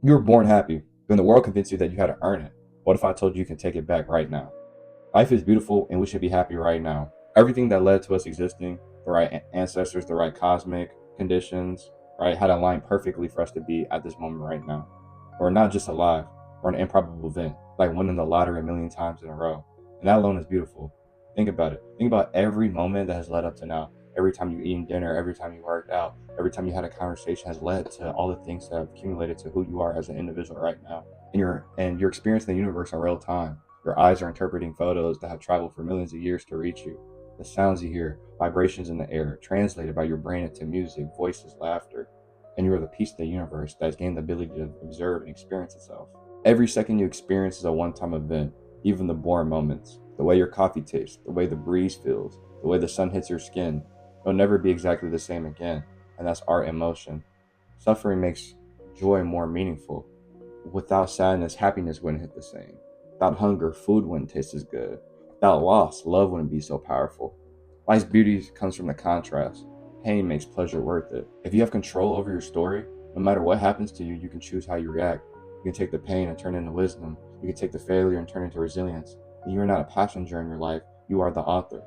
You were born happy, and the world convinced you that you had to earn it. What if I told you can take it back right now? Life is beautiful, and we should be happy right now. Everything that led to us existing, the right ancestors, the right cosmic conditions, right, had aligned perfectly for us to be at this moment right now. We're not just alive, we're an improbable event, like winning the lottery a million times in a row. And that alone is beautiful. Think about it. Think about every moment that has led up to now. Every time you eaten dinner, every time you worked out, every time you had a conversation has led to all the things that have accumulated to who you are as an individual right now. And you're experiencing the universe in real time. Your eyes are interpreting photos that have traveled for millions of years to reach you. The sounds you hear, vibrations in the air, translated by your brain into music, voices, laughter. And you are the piece of the universe that has gained the ability to observe and experience itself. Every second you experience is a one time event, even the boring moments. The way your coffee tastes, the way the breeze feels, the way the sun hits your skin. It'll never be exactly the same again. And that's art in motion. Suffering makes joy more meaningful. Without sadness, happiness wouldn't hit the same. Without hunger, food wouldn't taste as good. Without loss, love wouldn't be so powerful. Life's beauty comes from the contrast. Pain makes pleasure worth it. If you have control over your story, no matter what happens to you, you can choose how you react. You can take the pain and turn it into wisdom. You can take the failure and turn it into resilience. And you are not a passenger in your life, you are the author.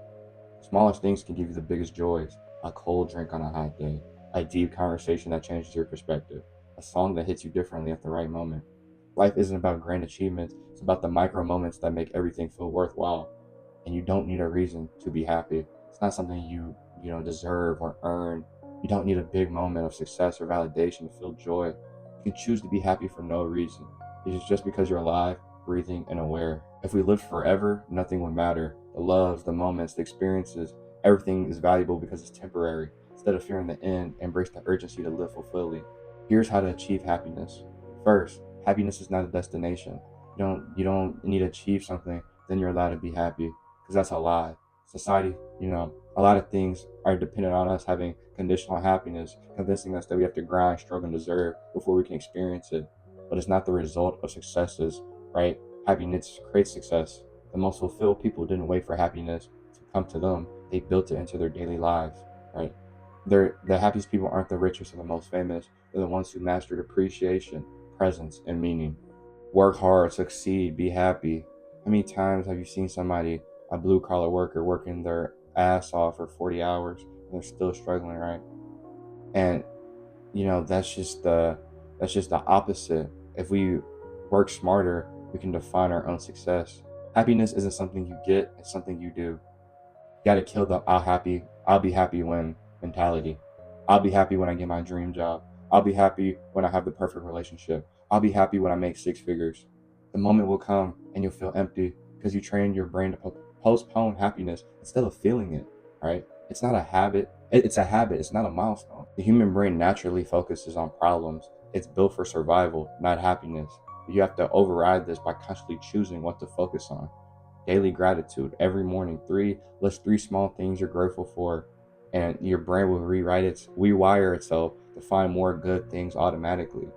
The smallest things can give you the biggest joys. A cold drink on a hot day, a deep conversation that changes your perspective, a song that hits you differently at the right moment. Life isn't about grand achievements, it's about the micro moments that make everything feel worthwhile. And you don't need a reason to be happy. It's not something you deserve or earn. You don't need a big moment of success or validation to feel joy. You can choose to be happy for no reason. It's just because you're alive, breathing, and aware. If we lived forever, nothing would matter. The loves, the moments, the experiences, everything is valuable because it's temporary. Instead of fearing the end, embrace the urgency to live fully. Here's how to achieve happiness. First, happiness is not a destination. You don't need to achieve something, then you're allowed to be happy. Because that's a lie. Society, a lot of things are dependent on us having conditional happiness, convincing us that we have to grind, struggle, and deserve before we can experience it. But it's not the result of successes, right? Happiness creates success. The most fulfilled people didn't wait for happiness to come to them. They built it into their daily lives, right? The happiest people aren't the richest or the most famous. They're the ones who mastered appreciation, presence, and meaning. Work hard, succeed, be happy. How many times have you seen somebody, a blue collar worker, working their ass off for 40 hours and they're still struggling, right? And that's just the opposite. If we work smarter, we can define our own success. Happiness isn't something you get, it's something you do. You gotta kill the I'll be happy when mentality. I'll be happy when I get my dream job. I'll be happy when I have the perfect relationship. I'll be happy when I make six figures. The moment will come and you'll feel empty because you train your brain to postpone happiness instead of feeling it, right? It's not a habit. It's a habit. It's not a milestone. The human brain naturally focuses on problems. It's built for survival, not happiness. You have to override this by constantly choosing what to focus on. Daily gratitude every morning. List three small things you're grateful for, and your brain will rewire itself to find more good things automatically.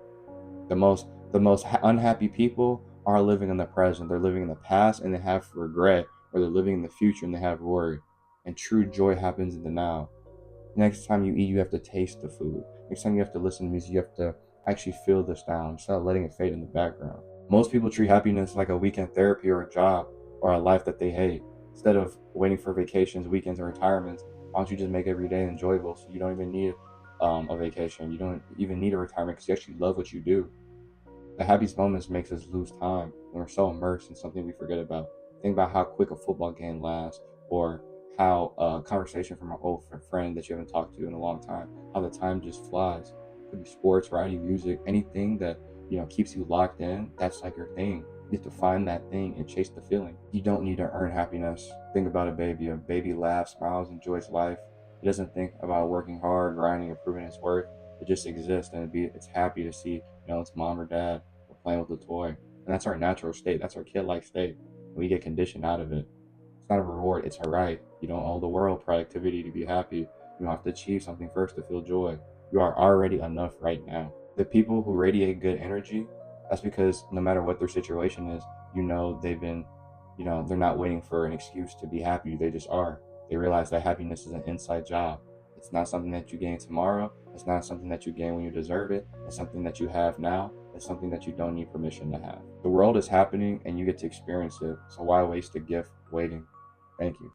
The most unhappy people are living in the present. They're living in the past and they have regret, or they're living in the future and they have worry. And true joy happens in the now. Next time you eat, you have to taste the food. Next time you have to listen to music, you have to actually feel the sound instead of letting it fade in the background. Most people treat happiness like a weekend therapy or a job or a life that they hate. Instead of waiting for vacations, weekends, or retirements, why don't you just make every day enjoyable so you don't even need a vacation? You don't even need a retirement because you actually love what you do. The happiest moments makes us lose time when we're so immersed in something we forget about. Think about how quick a football game lasts, or how a conversation from an old friend that you haven't talked to in a long time, how the time just flies. It could be sports, writing, music, anything that keeps you locked in. That's like your thing. You have to find that thing and chase the feeling. You don't need to earn happiness. Think about a baby. A baby laughs, smiles, enjoys life. It doesn't think about working hard, grinding, or proving its worth. It just exists and it's happy to see its mom or dad or playing with a toy. And that's our natural state. That's our kid-like state. We get conditioned out of it. It's not a reward. It's a right. You don't owe the world productivity to be happy. You don't have to achieve something first to feel joy. You are already enough right now. The people who radiate good energy, that's because no matter what their situation is, they've been, they're not waiting for an excuse to be happy. They just are. They realize that happiness is an inside job. It's not something that you gain tomorrow. It's not something that you gain when you deserve it. It's something that you have now. is something that you don't need permission to have. The world is happening and you get to experience it, so why waste a gift waiting? Thank you.